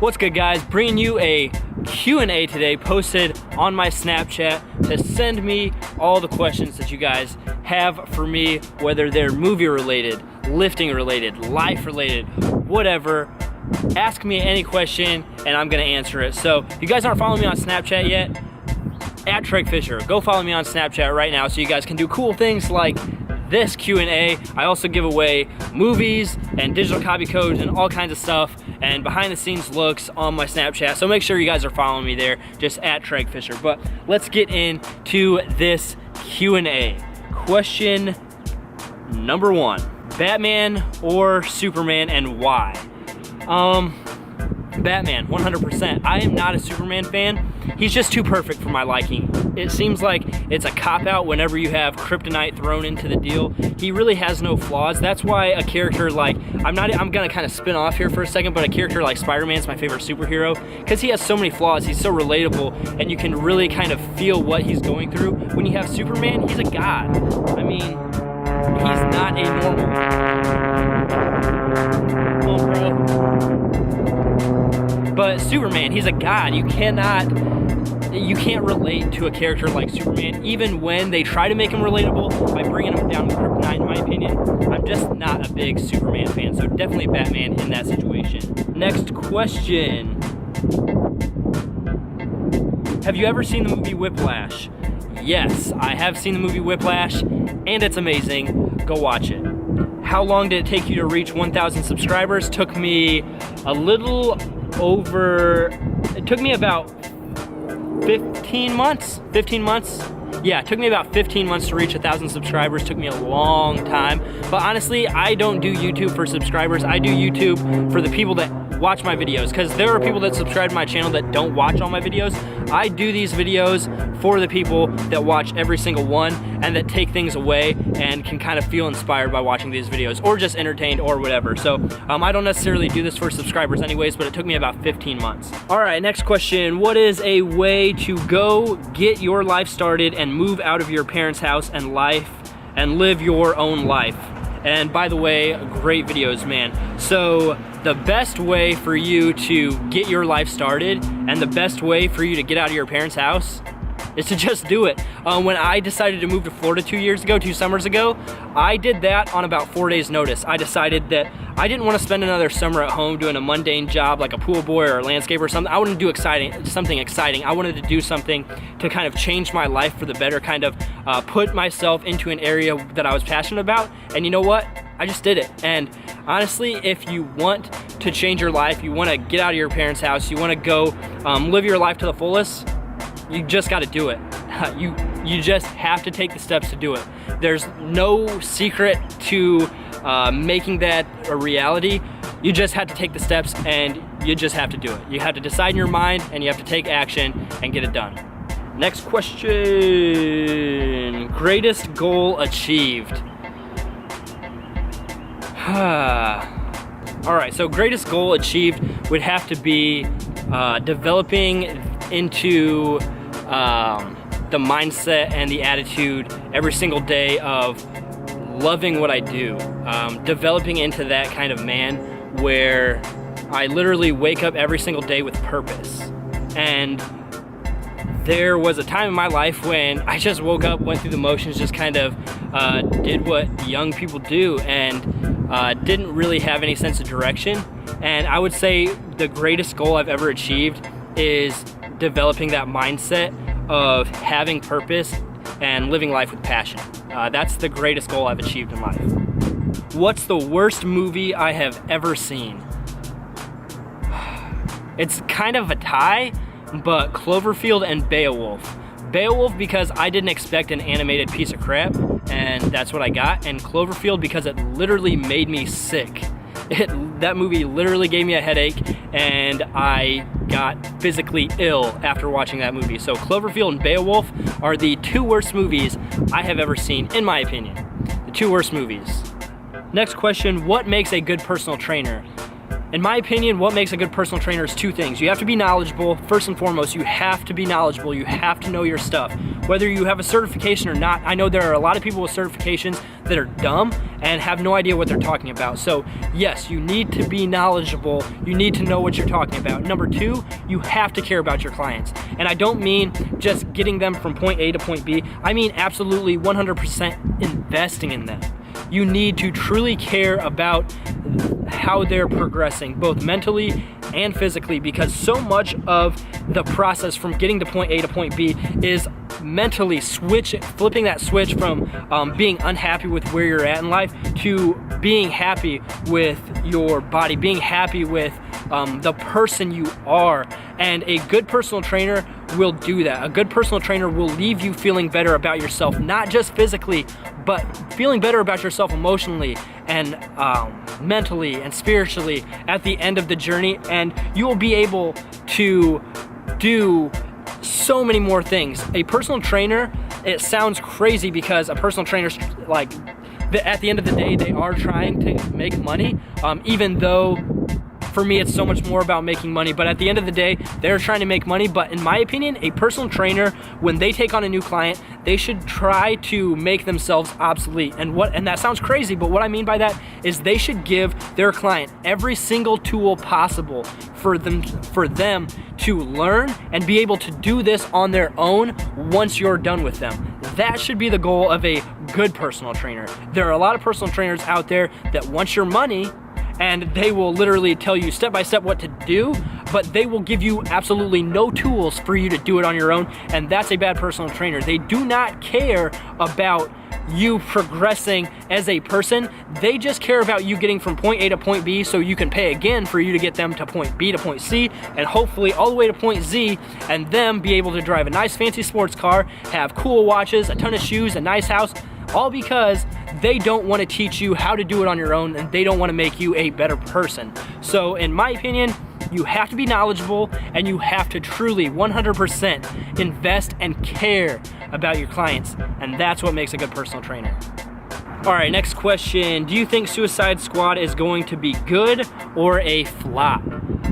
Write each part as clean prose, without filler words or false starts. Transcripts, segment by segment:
What's good, guys? Bringing you a Q&A today posted on my Snapchat to send me all the questions that you guys have for me, whether they're movie related, lifting related, life related, whatever. Ask me any question and I'm gonna answer it. So if you guys aren't following me on Snapchat yet, at Tregg Fisher, go follow me on Snapchat right now so you guys can do cool things like this Q&A. I also give away movies and digital copy codes and all kinds of stuff and behind the scenes looks on my Snapchat. So make sure you guys are following me there, just at Tregg Fisher. But let's get into this Q&A. Question number 1, Batman or Superman and why? Batman, 100%. I am not a Superman fan. He's just too perfect for my liking. It seems like it's a cop-out whenever you have kryptonite thrown into the deal. He really has no flaws. That's why a character like, I'm gonna kind of spin off here for a second, but a character like Spider-Man's my favorite superhero because he has so many flaws. He's so relatable and you can really kind of feel what he's going through. When you have Superman, he's a god. I mean, he's not a normal. Oh, bro. But Superman, he's a god. You can't relate to a character like Superman, even when they try to make him relatable by bringing him down with kryptonite, in my opinion. I'm just not a big Superman fan, so definitely Batman in that situation. Next question. Have you ever seen the movie Whiplash? Yes, I have seen the movie Whiplash, and it's amazing. Go watch it. How long did it take you to reach 1,000 subscribers? Took me a little over, it took me about 15 months. Yeah, it took me about 15 months to reach 1,000 subscribers. Took me a long time. But honestly, I don't do YouTube for subscribers. I do YouTube for the people that watch my videos, because there are people that subscribe to my channel that don't watch all my videos. I do these videos for the people that watch every single one and that take things away and can kind of feel inspired by watching these videos or just entertained or whatever. So I don't necessarily do this for subscribers anyways, but it took me about 15 months. All right, next question. What is a way to go get your life started and move out of your parents' house and live your own life? And by the way, great videos, man. So the best way for you to get your life started and the best way for you to get out of your parents' house is to just do it. When I decided to move to Florida 2 summers ago, I did that on about 4 days notice. I decided that I didn't want to spend another summer at home doing a mundane job like a pool boy or a landscaper or something. I wanted to do something exciting. I wanted to do something to kind of change my life for the better, kind of put myself into an area that I was passionate about. And you know what? I just did it. And honestly, if you want to change your life, you want to get out of your parents' house, you want to go live your life to the fullest, you just got to do it. You just have to take the steps to do it. There's no secret to making that a reality. You just have to take the steps and you just have to do it. You have to decide in your mind and you have to take action and get it done. Next question. Greatest goal achieved. All right, so greatest goal achieved would have to be developing into the mindset and the attitude every single day of loving what I do, developing into that kind of man where I literally wake up every single day with purpose. And there was a time in my life when I just woke up, went through the motions, just kind of did what young people do and didn't really have any sense of direction. And I would say the greatest goal I've ever achieved is developing that mindset of having purpose and living life with passion. That's the greatest goal I've achieved in life. What's the worst movie I have ever seen? It's kind of a tie, but Cloverfield and Beowulf. Beowulf because I didn't expect an animated piece of crap, and that's what I got, and Cloverfield because it literally made me sick. That movie literally gave me a headache, and I got physically ill after watching that movie. So Cloverfield and Beowulf are the 2 worst movies I have ever seen, in my opinion. The 2 worst movies. Next question, what makes a good personal trainer? In my opinion, what makes a good personal trainer is two things. You have to be knowledgeable. First and foremost, you have to be knowledgeable. You have to know your stuff. Whether you have a certification or not, I know there are a lot of people with certifications that are dumb and have no idea what they're talking about. So yes, you need to be knowledgeable. You need to know what you're talking about. Number two, you have to care about your clients. And I don't mean just getting them from point A to point B. I mean absolutely 100% investing in them. You need to truly care about how they're progressing, both mentally and physically, because so much of the process from getting to point A to point B is mentally flipping that switch from being unhappy with where you're at in life to being happy with your body, being happy with the person you are. And a good personal trainer will do that. A good personal trainer will leave you feeling better about yourself, not just physically, but feeling better about yourself emotionally and mentally and spiritually at the end of the journey. And you will be able to do so many more things. A personal trainer, it sounds crazy because a personal trainer's like, at the end of the day, they are trying to make money, even though for me, it's so much more about making money. But at the end of the day, they're trying to make money. But in my opinion, a personal trainer, when they take on a new client, they should try to make themselves obsolete. And that sounds crazy, but what I mean by that is they should give their client every single tool possible for them to learn and be able to do this on their own once you're done with them. That should be the goal of a good personal trainer. There are a lot of personal trainers out there that want your money, and they will literally tell you step by step what to do, but they will give you absolutely no tools for you to do it on your own, and that's a bad personal trainer. They do not care about you progressing as a person. They just care about you getting from point A to point B so you can pay again for you to get them to point B to point C, and hopefully all the way to point Z, and them be able to drive a nice fancy sports car, have cool watches, a ton of shoes, a nice house, all because they don't want to teach you how to do it on your own, and they don't want to make you a better person. So in my opinion, you have to be knowledgeable, and you have to truly 100% invest and care about your clients, and that's what makes a good personal trainer. All right, next question. Do you think Suicide Squad is going to be good or a flop?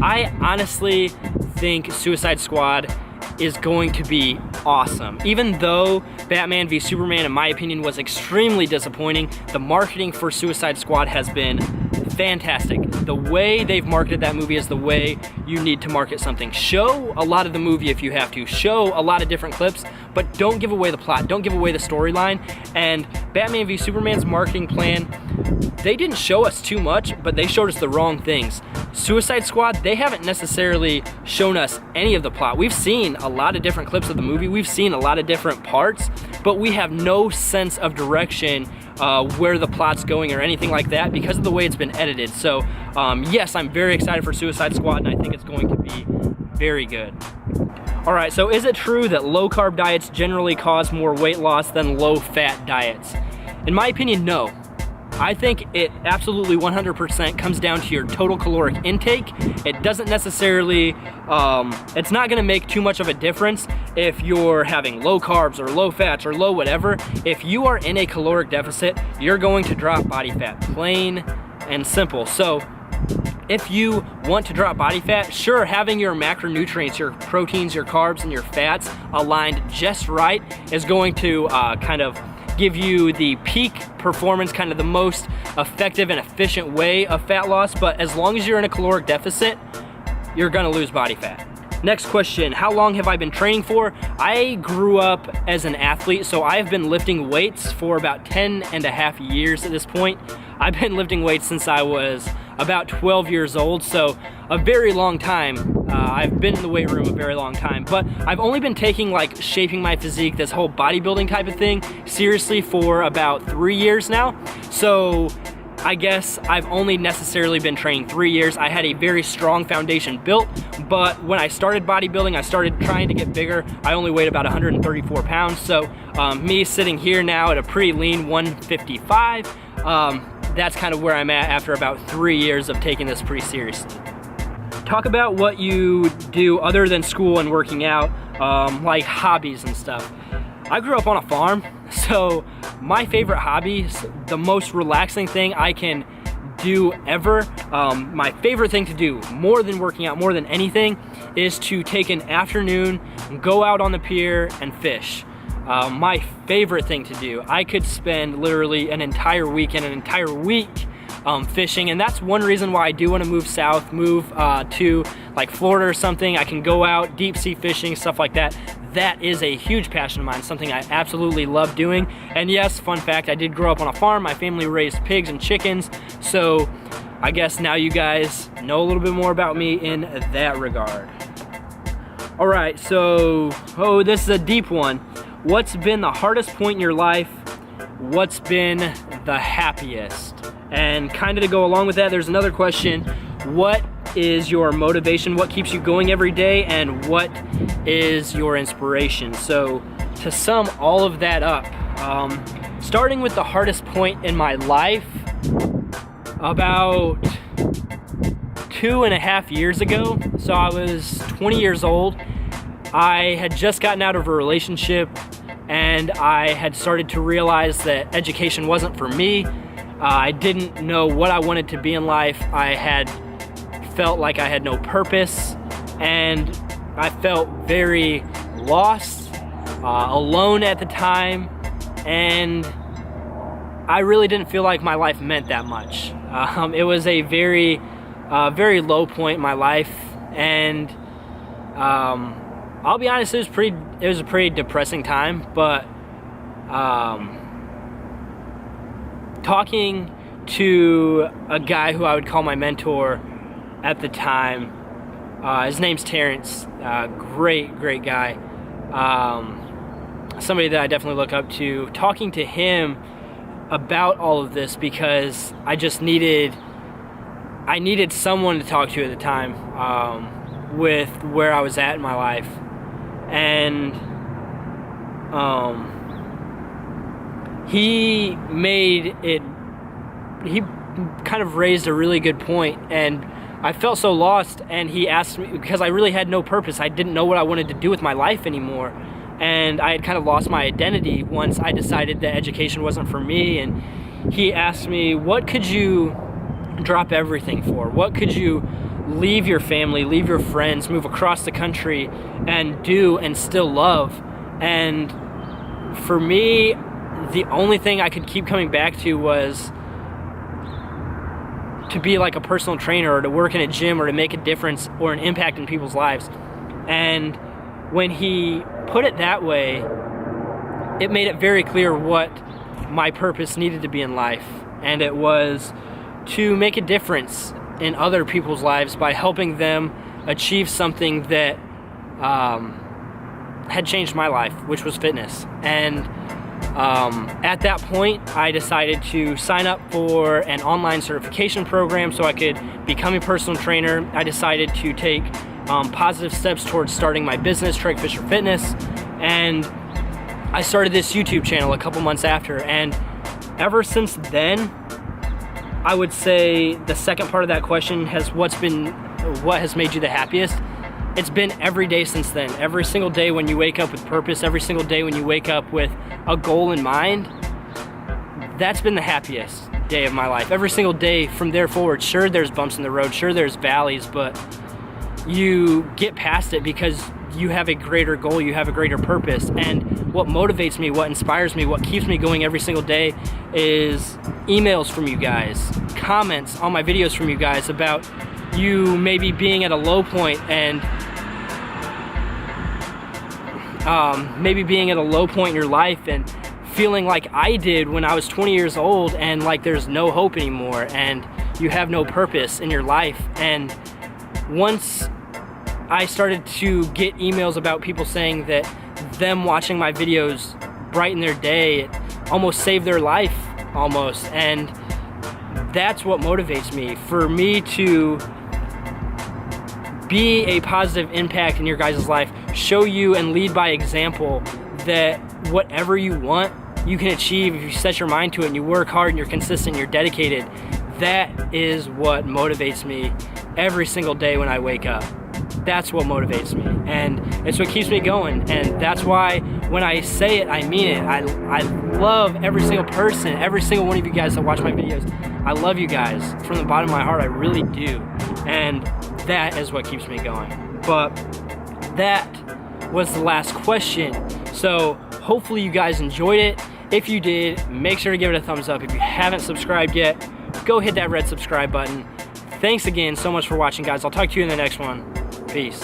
I honestly think Suicide Squad is going to be awesome. Even though Batman v Superman, in my opinion, was extremely disappointing, the marketing for Suicide Squad has been fantastic. The way they've marketed that movie is the way you need to market something. Show a lot of the movie if you have to. Show a lot of different clips, but don't give away the plot. Don't give away the storyline. And Batman v Superman's marketing plan, they didn't show us too much, but they showed us the wrong things. Suicide Squad, they haven't necessarily shown us any of the plot. We've seen a lot of different clips of the movie. We've seen a lot of different parts, but we have no sense of direction where the plot's going or anything like that because of the way it's been edited. So yes, I'm very excited for Suicide Squad, and I think it's going to be very good. All right, so is it true that low-carb diets generally cause more weight loss than low-fat diets? In my opinion, no. I think it absolutely 100% comes down to your total caloric intake. It doesn't necessarily, it's not gonna make too much of a difference if you're having low carbs or low fats or low whatever. If you are in a caloric deficit, you're going to drop body fat, plain and simple. So if you want to drop body fat, sure, having your macronutrients, your proteins, your carbs, and your fats aligned just right is going to kind of give you the peak performance, kind of the most effective and efficient way of fat loss. But as long as you're in a caloric deficit, you're gonna lose body fat. Next question, how long have I been training for? I grew up as an athlete, so I've been lifting weights for about 10 and a half years at this point. I've been lifting weights since I was about 12 years old, so a very long time. I've been in the weight room a very long time, but I've only been taking like shaping my physique, this whole bodybuilding type of thing, seriously for about 3 years now. So I guess I've only necessarily been training 3 years. I had a very strong foundation built, but when I started bodybuilding, I started trying to get bigger. I only weighed about 134 pounds, so me sitting here now at a pretty lean 155, that's kind of where I'm at after about 3 years of taking this pretty seriously. Talk about what you do other than school and working out, like hobbies and stuff. I grew up on a farm, so my favorite hobby, the most relaxing thing I can do ever. My favorite thing to do, more than working out, more than anything, is to take an afternoon, go out on the pier and fish. My favorite thing to do. I could spend literally an entire weekend, an entire week fishing, and that's one reason why I do want to move south, move to like Florida or something. I can go out deep sea fishing, stuff like that. That is a huge passion of mine, something I absolutely love doing. And yes, fun fact, I did grow up on a farm. My family raised pigs and chickens, so I guess now you guys know a little bit more about me in that regard. All right, so, this is a deep one. What's been the hardest point in your life? What's been the happiest? And kind of to go along with that, there's another question. What is your motivation? What keeps you going every day? And what is your inspiration? So to sum all of that up, starting with the hardest point in my life, about 2.5 years ago, so I was 20 years old. I had just gotten out of a relationship, and I had started to realize that education wasn't for me. I didn't know what I wanted to be in life. I had felt like I had no purpose, and I felt very lost, alone at the time, and I really didn't feel like my life meant that much. It was a very low point in my life, and I'll be honest, it was a pretty depressing time, but talking to a guy who I would call my mentor at the time, his name's Terrence, great guy, somebody that I definitely look up to, talking to him about all of this, because I needed someone to talk to at the time, with where I was at in my life. And he kind of raised a really good point, and I felt so lost, and he asked me, because I really had no purpose. I didn't know what I wanted to do with my life anymore, and I had kind of lost my identity once I decided that education wasn't for me. And he asked me, what could you drop everything for? What could you leave your family, leave your friends, move across the country and do and still love? And for me, the only thing I could keep coming back to was to be like a personal trainer, or to work in a gym, or to make a difference or an impact in people's lives. And when he put it that way, it made it very clear what my purpose needed to be in life. And it was to make a difference in other people's lives by helping them achieve something that had changed my life, which was fitness. And at that point, I decided to sign up for an online certification program so I could become a personal trainer. I decided to take positive steps towards starting my business, Tregg Fitness, and I started this YouTube channel a couple months after. And ever since then, I would say the second part of that question has what has made you the happiest? It's been every day since then. Every single day when you wake up with purpose, every single day when you wake up with a goal in mind, that's been the happiest day of my life. Every single day from there forward, sure, there's bumps in the road, sure, there's valleys, but you get past it because you have a greater goal, you have a greater purpose. And what motivates me, what inspires me, what keeps me going every single day is emails from you guys, comments on my videos from you guys about you maybe being at a low point, and maybe being at a low point in your life and feeling like I did when I was 20 years old, and like there's no hope anymore and you have no purpose in your life. And once I started to get emails about people saying that them watching my videos brighten their day, it almost saved their life almost, and that's what motivates me. For me to be a positive impact in your guys' life, show you and lead by example that whatever you want, you can achieve if you set your mind to it and you work hard and you're consistent and you're dedicated. That is what motivates me every single day when I wake up. That's what motivates me, and it's what keeps me going. And that's why when I say it, I mean it. I love every single person, every single one of you guys that watch my videos. I love you guys from the bottom of my heart, I really do. And that is what keeps me going. But that was the last question. So hopefully you guys enjoyed it. If you did, make sure to give it a thumbs up. If you haven't subscribed yet, go hit that red subscribe button. Thanks again so much for watching, guys. I'll talk to you in the next one. Peace.